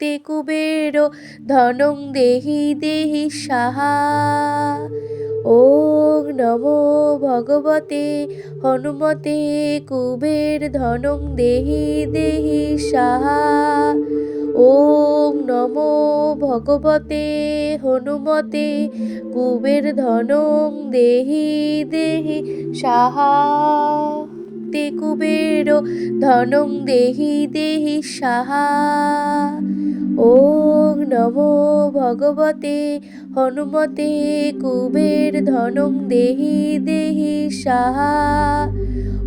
ते कुबेरो धनं देहि देहि साहा। ओम नमो भगवते हनुमते कुबेर धनं देहि देहि साहा। ओम नमो भगवते हनुमते कुबेर धनं देहि देहि साहा। ते कुबेरो धनं देहि देहि साहा। ओम नमो भगवते हनुमते कुबेर धनं देहि देहि साहा।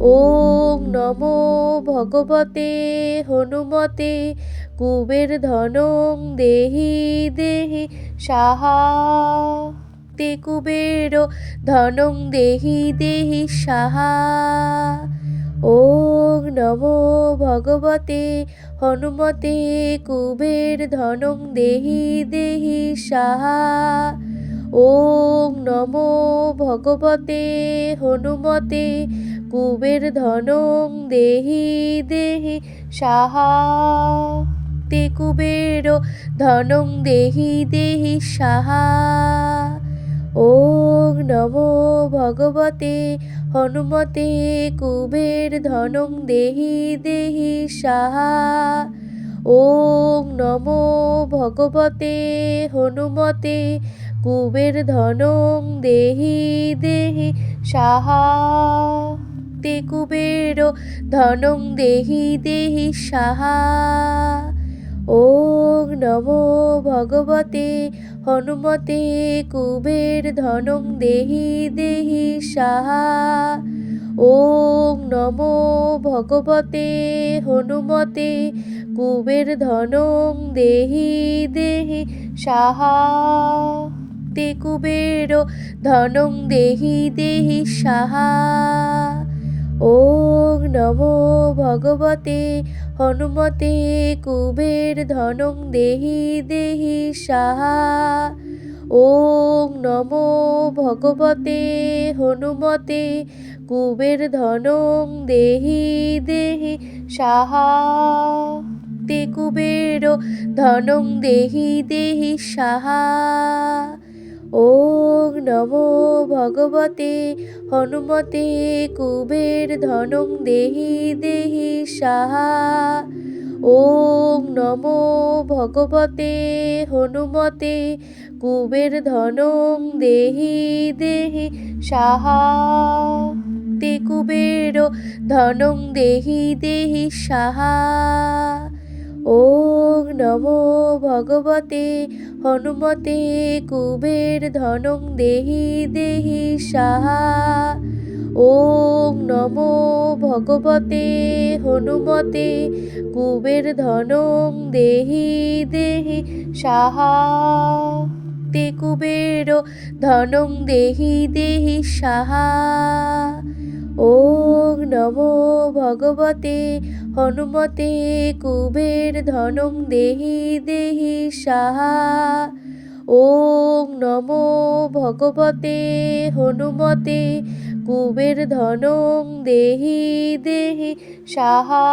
ओम नमो भगवते हनुमते कुबेर धनं देहि देहि साहा। ते कुबेरो धनं देहि देहि साहा। ओम नमो भगवते हनुमते कुबेर धनं देहि देहि साहा। ओम नमो भगवते हनुमते कुबेर धनं देहि देहि साहा। ते कुबेरो धनं देहि देहि साहा। ओम नमो भगवते हनुमते कुबेर धनं देहि देहि साहा। ओम नमो भगवते हनुमते कुबेर धनं देहि देहि साहा। ते कुबेरो धनं देहि देहि साहा। ओम नमो भगवते हनुमते कुबेर धनं देहि देहि साहा। ओम नमो भगवते हनुमते कुबेर धनं देहि देहि साहा। ते कुबेरो धनं देहि देहि साहा। ओम नमो भगवते हनुमते कुबेर धनं देहि देहि साहा। ओम नमो भगवते हनुमते कुबेर धनं देहि देहि साहा। ते कुबेरो धनं देहि देहि साहा। ओम नमो भगवते हनुमते कुबेर धनं देहि देहि साहा। ओम नमो भगवते हनुमते कुबेर धनं देहि देहि साहा। ते कुबेरो धनं देहि देहि साहा। ओम नमो भगवते हनुमते कुबेर धनं देहि देहि साहा। ओम नमो भगवते हनुमते कुबेर धनं देहि देहि साहा। ते कुबेरो धनं देहि देहि साहा। ओम नमो भगवते हनुमते कुबेर धनं देहि देहि साहा। ओम नमो भगवते हनुमते कुबेर धनं देहि देहि साहा।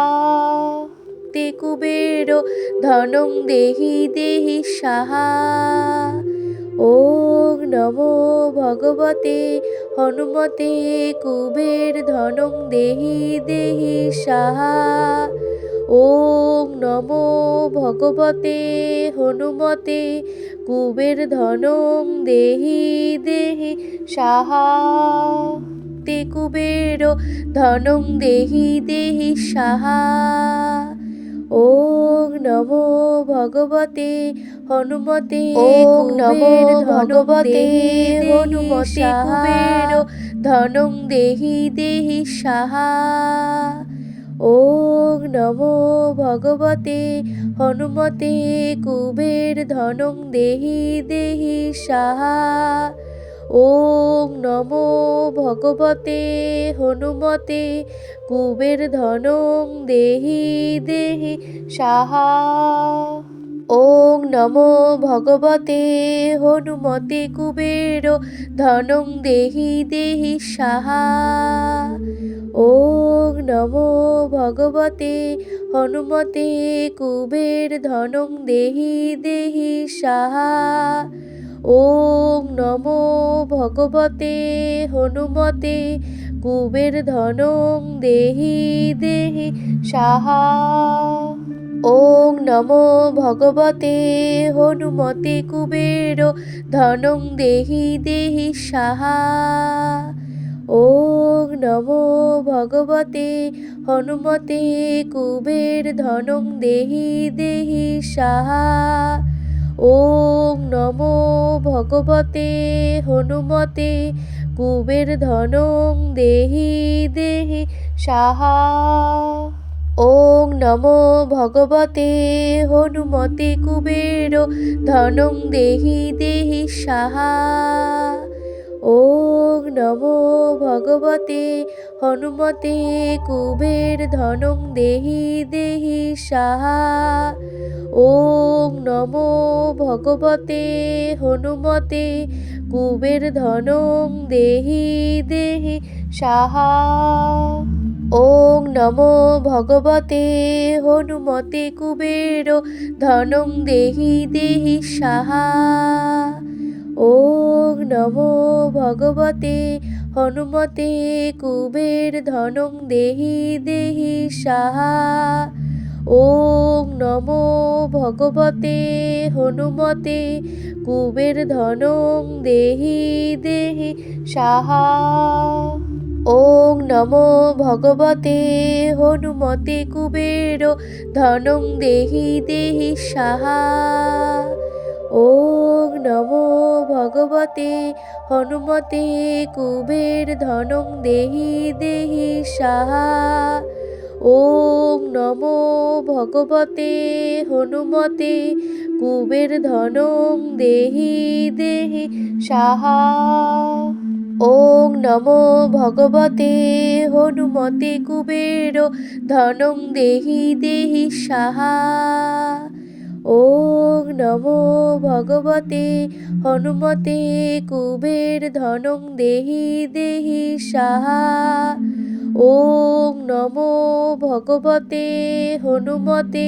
ते कुबेरो धनं देहि देहि साहा। ओम नमो भगवते हनुमते कुबेर धनं देहि देहि साहा। ओम नमो भगवते हनुमते कुबेर धनं देहि देहि साहा। ते कुबेरो धनं देहि देहि साहा। ओम नमो भगवते हनुमते ओम नमो कुबेर धनं भगवते देहि हनुमते कुबेरो धनं देहि देहि साहा। ओम नमो भगवते हनुमते कुबेर धनं देहि देहि साहा। ओम नमो भगवते हनुमते कुबेर धनं देहि देहि साहा। ओम नमो भगवते हनुमते कुबेरो धनं देहि देहि साहा। ওং নমো ভগবতে হনুমতে কুবের ধনং দেহি দেহি সাহা। ওং নমো ভগবতে হনুমতে কুবের ধনং দেহি দেহি সাহা। ওং নমো ভগবতে হনুমতে কুবের ধনং দেহি দেহি সাহা। ওং নমো ভগবতে হনুমতে কুবের ধনং দেহি দেহি সাহা। ওং নমো ভগবতে হনুমতে কুবের ধনং দেহি দেহি সাহা। ওং নমো ভগবতে হনুমতে কুবের ধনং দেহি দেহি সাহা। ওং নমো ভগবতে হনুমতে কুবের ধনং দেহি দেহি সাহা। ওং নমো ভগবতে হনুমতে কুবের ধনং দেহি দেহি সাহা। ওং নমো ভগবতে হনুমতে কুবের ধনং দেহি দেহি সাহা। ওং নমো ভগবতে হনুমতে কুবের ধনং দেহি দেহি সাহা। ওং নমো ভগবতে হনুমতে কুবের ধনং দেহি দেহি সাহা। ওং নমো ভগবতে হনুমতে কুবের ধনং দেহি দেহি সাহা। ওং নমো ভগবতে হনুমতে কুবের ধনং দেহি দেহি সাহা। ওং নমো ভগবতে হনুমতে কুবের ধনং দেহি দেহি সাহা। ওং নমো ভগবতে হনুমতে কুবের ধনং দেহি দেহি সাহা। ওং নমো ভগবতে হনুমতে কুবের ধনং দেহি দেহি সাহা। ওং নমো ভগবতে হনুমতে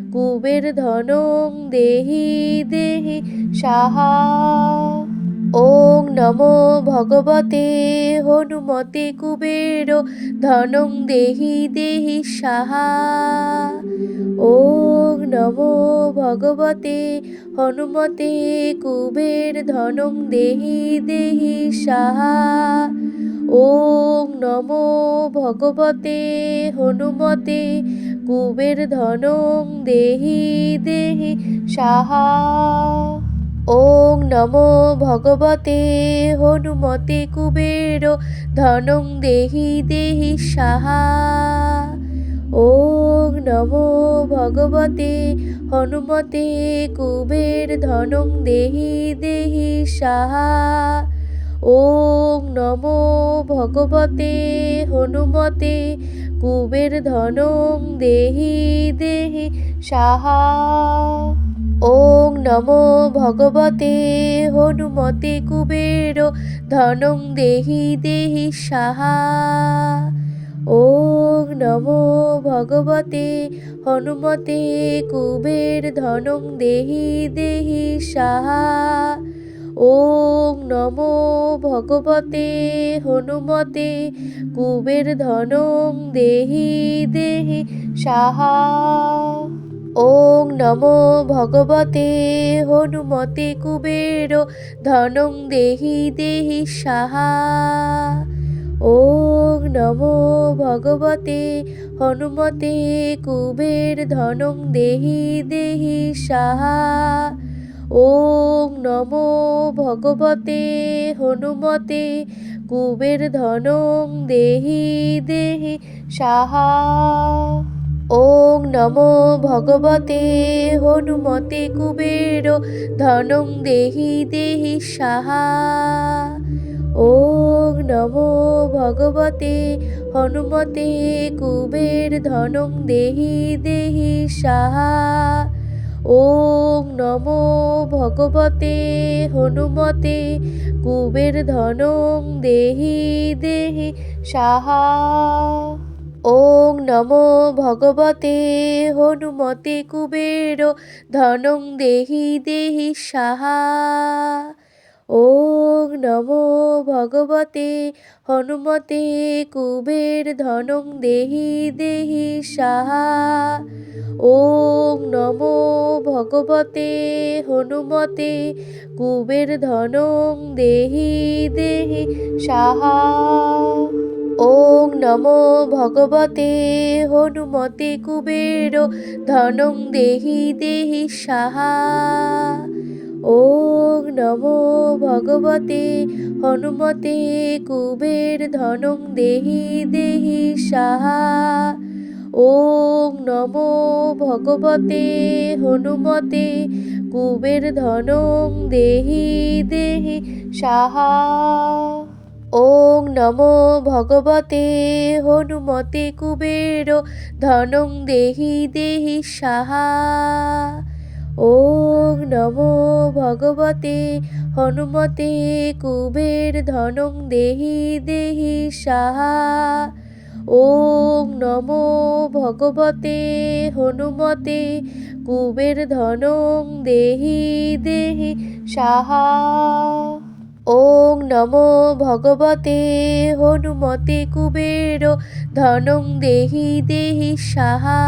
কুবের ধনং দেহি দেহি সাহা। ওং নমো ভগবতে হনুমতে কুবের ধনং দেহি দেহি সাহা। ওং নমো ভগবতে হনুমতে কুবের ধনং দেহি দেহি সাহা। ওং নমো ভগবতে হনুমতে কুবের ধনং দেহি দেহি সাহা। ওং নমো ভগবতে হনুমতে কুবের ধনং দেহি দেহি সাহা। ওং নমো ভগবতে হনুমতে কুবের ধনং দেহি দেহি সাহা। ওং নমো ভগবতে হনুমতে কুবের ধনং দেহি দেহি সাহা। ওং নমো ভগবতে হনুমতে কুবের ধনং দেহি দেহি সাহা। ওং নমো ভগবতে হনুমতে কুবের ধনং দেহি দেহি সাহা। ওং নমো ভগবতে হনুমতে কুবের ধনং দেহি দেহি সাহা। ওং নমো ভগবতে হনুমতে কুবের ধনং দেহি দেহি সাহা। ওং নমো ভগবতে হনুমতে কুবের ধনং দেহি দেহি সাহা। ওং নমো ভগবতে হনুমতে কুবের ধনং দেহি দেহি সাহা। ওং নমো ভগবতে হনুমতে কুবের ধনং দেহি দেহি সাহা। ওং নমো ভগবতে হনুমতে কুবের ধনং দেহি দেহি সাহা। ওং নমো ভগবতে হনুমতে কুবের ধনং দেহি দেহি সাহা। ওং নমো ভগবতে হনুমতে কুবের ধনং দেহি দেহি সাহা। ওং নমো ভগবতে হনুমতে কুবের ধনং দেহি দেহি সাহা। ওং নমো ভগবতে হনুমতে কুবের ধনং দেহি দেহি সাহা। ওং নমো ভগবতে হনুমতে কুবের ধনং দেহি দেহি সাহা। ওং নমো ভগবতে হনুমতে কুবের ধনং দেহি দেহি সাহা। ওং নমো ভগবতে হনুমতে কুবের ধনং দেহি দেহি সাহা। ওং নমো ভগবতে হনুমতে কুবের ধনং দেহি দেহি সাহা। ওং নমো ভগবতে হনুমতে কুবের ধনং দেহি দেহি সাহা। ওং নমো ভগবতে হনুমতে কুবের ধনং দেহি দেহি সাহা। ওং নমো ভগবতে হনুমতে কুবের ধনং দেহি দেহি সাহা।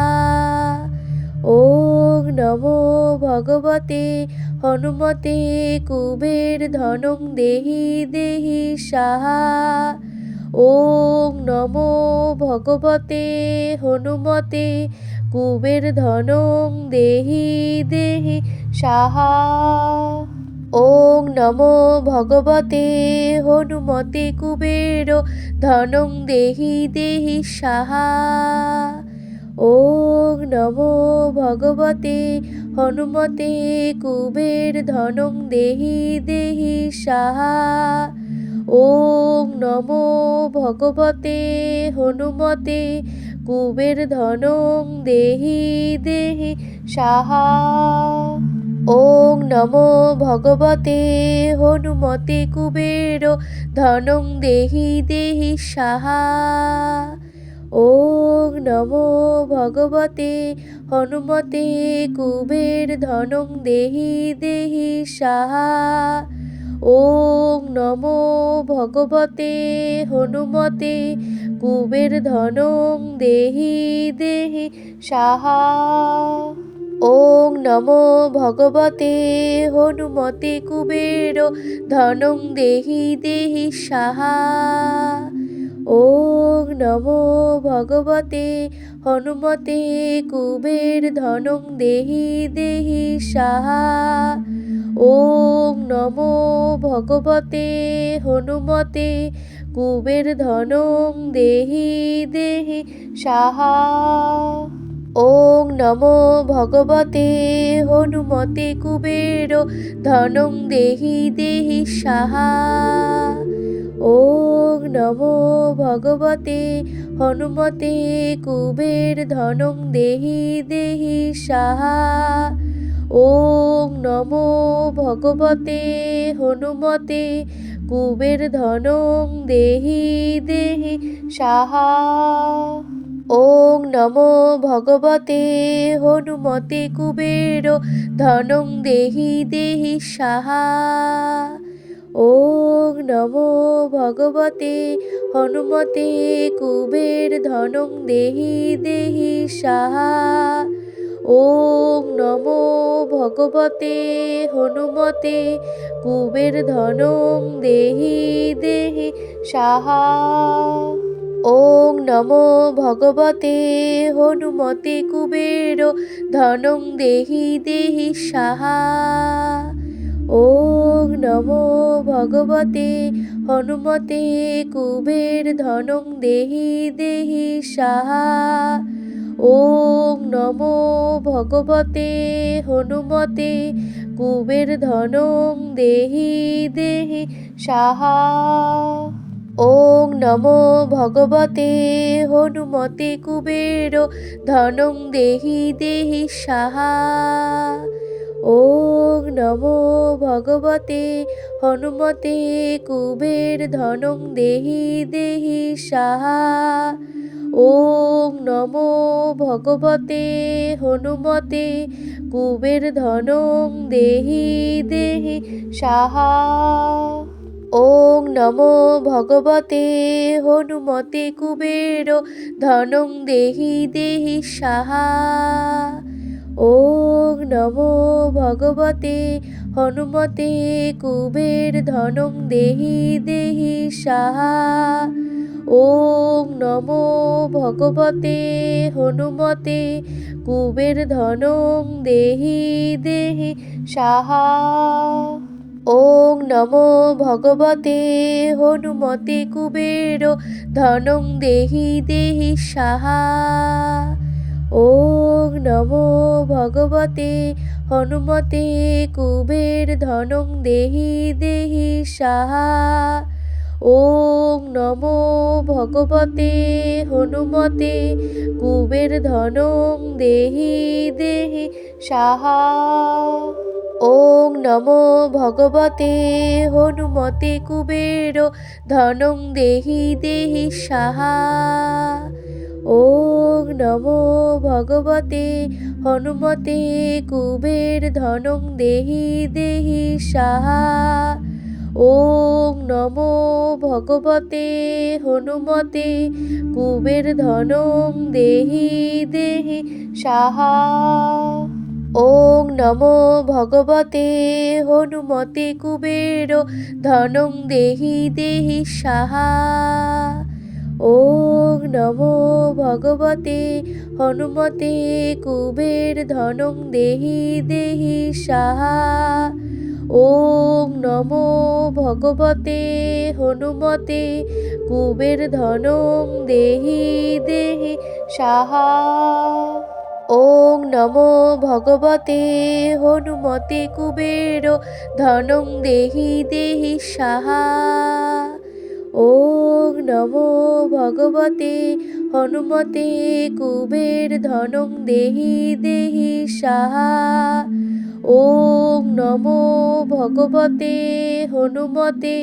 ওং নমো ভগবতে হনুমতে কুবের ধনং দেহি দেহি সাহা। ওং নমো ভগবতে হনুমতে কুবের ধনং দেহি দেহি সাহা। ওং নমো ভগবতে হনুমতে কুবের ধনং দেহি দেহি সাহা। ওং নমো ভগবতে হনুমতে কুবের ধনং দেহি দেহি সাহা। ওং নমো ভগবতে হনুমতে কুবের ধনং দেহি দেহি সাহা। ওং নমো ভগবতে হনুমতে কুবের ধনং দেহি দেহি সাহা। ওং নমো ভগবতে হনুমতে কুবের ধনং দেহি দেহি সাহা। ওং নমো ভগবতে হনুমতে কুবের ধনং দেহি দেহি সাহা। ওং নমো ভগবতে হনুমতে কুবের ধনং দেহি দেহি সাহা। ওং নমো ভগবতে হনুমতে কুবের ধনং দেহি দেহি সাহা। ওং নমো ভগবতে হনুমতে কুবের ধনং দেহি দেহি সাহা। ওং নমো ভগবতে হনুমতে কুবের ধনং দেহি দেহি সাহা। ওং নমো ভগবতে হনুমতে কুবের ধনং দেহি দেহি সাহা। ওং নমো ভগবতে হনুমতে কুবের ধনং দেহি দেহি সাহা। ওং নমো ভগবতে হনুমতে কুবের ধনং দেহি দেহি সাহা। ওং নমো ভগবতে হনুমতে কুবের ধনং দেহি দেহি সাহা। ওং নমো ভগবতে হনুমতে কুবের ধনং দেহি দেহি সাহা। ওং নমো ভগবতে হনুমতে কুবের ধনং দেহি দেহি সাহা। ওং নমো ভগবতে হনুমতে কুবের ধনং দেহি দেহি সাহা। ওং নমো ভগবতে হনুমতে কুবের ধনং দেহি দেহি সাহা। ওং নমো ভগবতে হনুমতে কুবের ধনং দেহি দেহি সাহা। ওং নমো ভগবতে হনুমতে কুবের ধনং দেহি দেহি সাহা। ওম নমো ভগবতে হনুমতে কুবের ধনং দেহি দেহি সাহা। ওং নমো ভগবতে হনুমতে কুবের ধনং দেহি দেহি সাহা। ওং নমো ভগবতে হনুমতে কুবের ধনং দেহি দেহি সাহা। ওং নমো ভগবতে হনুমতে কুবের ধনং দেহি দেহি সাহা। ওং নমো ভগবতে হনুমতে কুবের ধনং দেহি দেহি সাহা। ওং নমো ভগবতে হনুমতে কুবের ধনং দেহি দেহি সাহা। ওং নমো ভগবতে হনুমতে কুবের ধনং দেহি দেহি সাহা। ওং নমো ভগবতে হনুমতে কুবের ধনং দেহি দেহি সাহা। ওং নমো ভগবতে হনুমতে কুবের ধনং দেহি দেহি সাহা। ওং নমো ভগবতে হনুমতে কুবের ধনং দেহি দেহি সাহা। ওং নমো ভগবতে হনুমতে কুবের ধনং দেহি দেহি সাহা। ওং নমো ভগবতে হনুমতে কুবের ধনং দেহি দেহি সাহা। ওং নমো ভগবতে হনুমতে কুবের ধনং দেহি দেহি সাহা। ওং নমো ভগবতে হনুমতে কুবের ধনং দেহি দেহি সাহা। ওং নমো ভগবতে হনুমতে কুবের ধনং দেহি দেহি সাহা। ওং নমো ভগবতে হনুমতে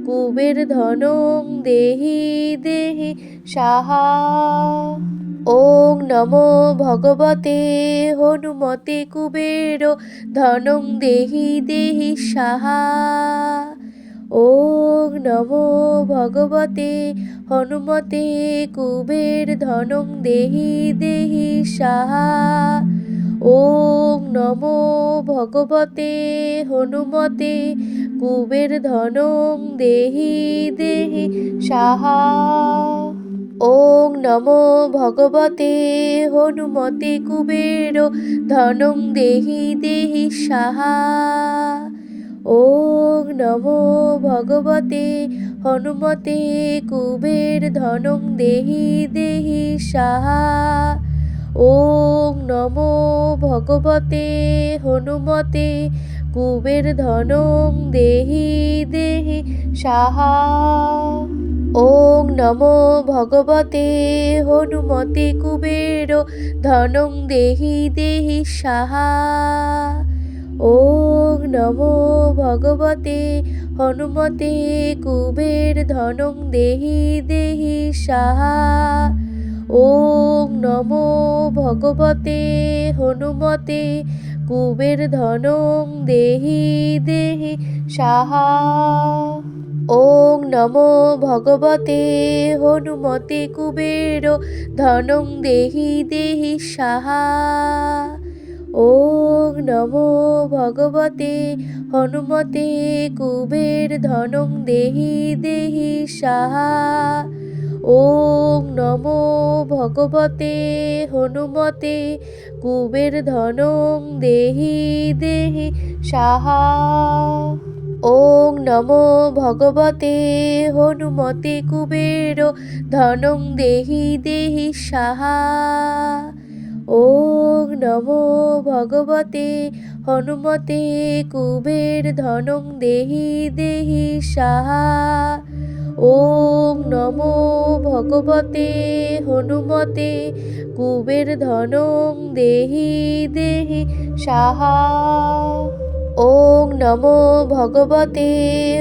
কুবের ধনং দেহি দেহি সাহা। ওং নমো ভগবতে হনুমতে কুবের ধনং দেহি দেহি সাহা। ওং নমো ভগবতে হনুমতে কুবের ধনং দেহি দেহি সাহা। ওং নমো ভগবতে হনুমতে কুবের ধনং দেহি দেহি সাহা। ওং নমো ভগবতে হনুমতে কুবের ধনং দেহি দেহি সাহা। ওং নমো ভগবতে হনুমতে কুবের ধনং দেহি দেহি সাহা। ওং নমো ভগবতে হনুমতে কুবের ধনং দেহি দেহি সাহা। ওং নমো ভগবতে হনুমতে কুবের ধনং দেহি দেহি সাহা। ওং নমো ভগবতে হনুমতে কুবের ধনং দেহি দেহি সাহা। ওং নমো ভগবতে হনুমতে কুবের ধনং দেহি দেহি সাহা। ওং নমো ভগবতে হনুমতে কুবের ধনং দেহি দেহি সাহা। ওং নমো ভগবতে হনুমতে কুবের ধনং দেহি দেহি সাহা। ওং নমো ভগবতে হনুমতে কুবের ধনং দেহি দেহি সাহা। ওং নমো ভগবতে হনুমতে কুবের ধনং দেহি দেহি সাহা। ওং নমো ভগবতে হনুমতে কুবের ধনং দেহি দেহি সাহা। ওং নমো ভগবতে হনুমতে কুবের ধনং দেহি দেহি সাহা। নমো ভগবতে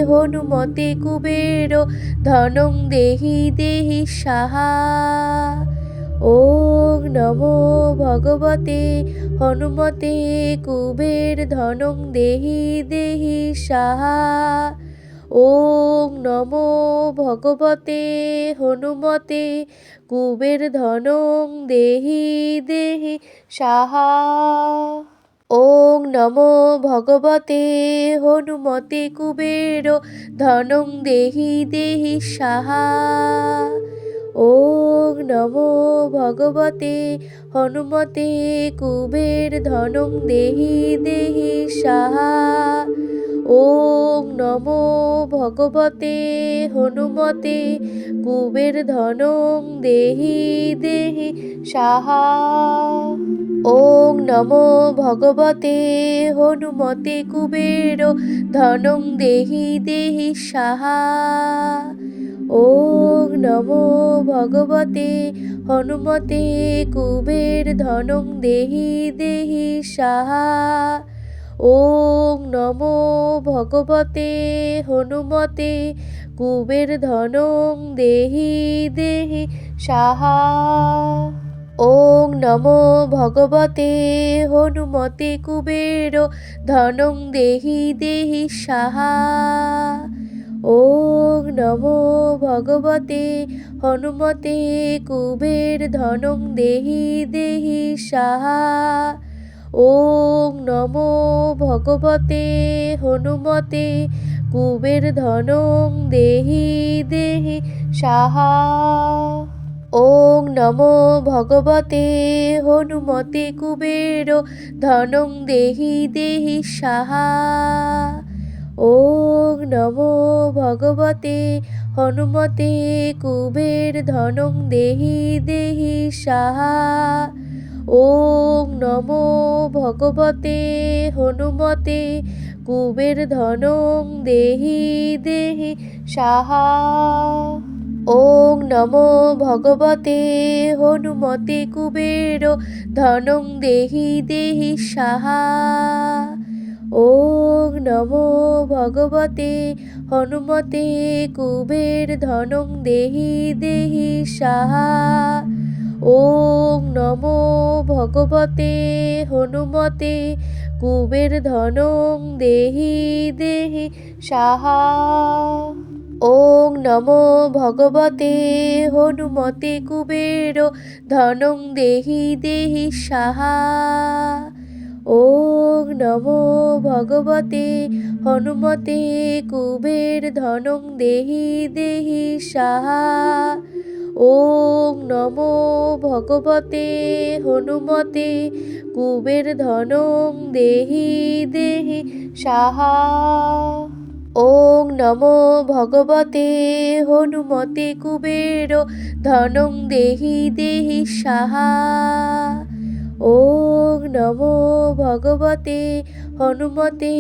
হনুমতে কুবের ধনং দেহি দেহি সাহা। ওং নমো ভগবতে হনুমতে কুবের ধনং দেহি দেহি সাহা। ওং নমো ভগবতে হনুমতে কুবের ধনং দেহি দেহি সাহা। ওং নমো ভগবতে হনুমতে কুবের ধনং দেহি দেহি সাহা। ওং নমো ভগবতে হনুমতে কুবের ধনং দেহি দেহি সাহা। ওং নমো ভগবতে হনুমতে কুবের ধনং দেহি দেহি সাহা। ওং নমো ভগবতে হনুমতে কুবের ধনং দেহি দেহি সাহা। ওং নমো ভগবতে হনুমতে কুবের ধনং দেহি দেহি সাহা। ওং নমো ভগবতে হনুমতে কুবের ধনং দেহি দেহি সাহা। ওং নমো ভগবতে হনুমতে কুবের ধনং দেহি দেহি সাহা। ওং নমো ভগবতে হনুমতে কুবের ধনং দেহি দেহি সাহা। ওং নমো ভগবতে হনুমতে কুবের ধনং দেহি দেহি সাহা। ওং নমো ভগবতে হনুমতে কুবের ধনং দেহি দেহি সাহা। ওং নমো ভগবতে হনুমতে কুবের ধনং দেহি দেহি সাহা। ওং নমো ভগবতে হনুমতে কুবের ধনং দেহি দেহি সাহা। ওং নমো ভগবতে হনুমতে কুবের ধনং দেহি দেহি সাহা। ওং নমো ভগবতে হনুমতে কুবের ধনং দেহি দেহি সাহা। ওং নমো ভগবতে হনুমতে কুবের ধনং দেহি দেহি সাহা। ওং নমো ভগবতে হনুমতে কুবের ধনং দেহি দেহি সাহা। ওং নমো ভগবতে হনুমতে কুবের ধনং দেহি দেহি সাহা। ওং নমো ভগবতে হনুমতে কুবের ধনং দেহি দেহি সাহা। ওং নমো ভগবতে হনুমতে কুবের ধনং দেহি দেহি সাহা। ওং নমো ভগবতে হনুমতে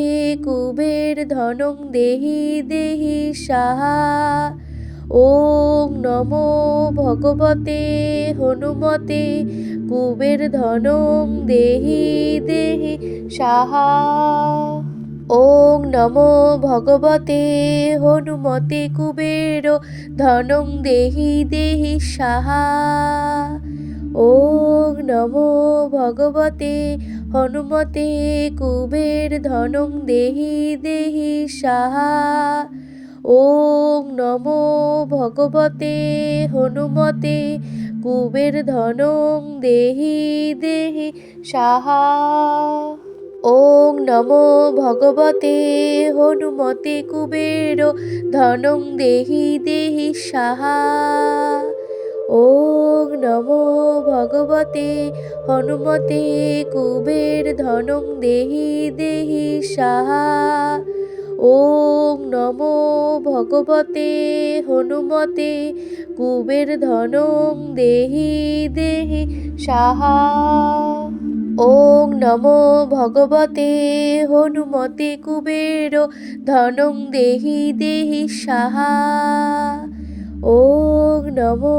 কুবের ধনং দেহি দেহি সাহা। ওং নমো ভগবতে হনুমতে কুবের ধনং দেহি দেহি সাহা। ওং নমো ভগবতে হনুমতে কুবের ধনং দেহি দেহি সাহা। ওং নমো ভগবতে হনুমতে কুবের ধনং দেহি দেহি সাহা। ওং নমো ভগবতে হনুমতে কুবের ধনং দেহি দেহি সাহা। ওং নমো ভগবতে হনুমতে কুবের ধনং দেহি দেহি সাহা। ওং নমো ভগবতে হনুমতে কুবের ধনং দেহি দেহি সাহা। ওং নমো ভগবতে হনুমতে কুবের ধনং দেহি দেহি সাহা। ওং নমো ভগবতে হনুমতে কুবের ধনং দেহি দেহি সাহা। ওং নমো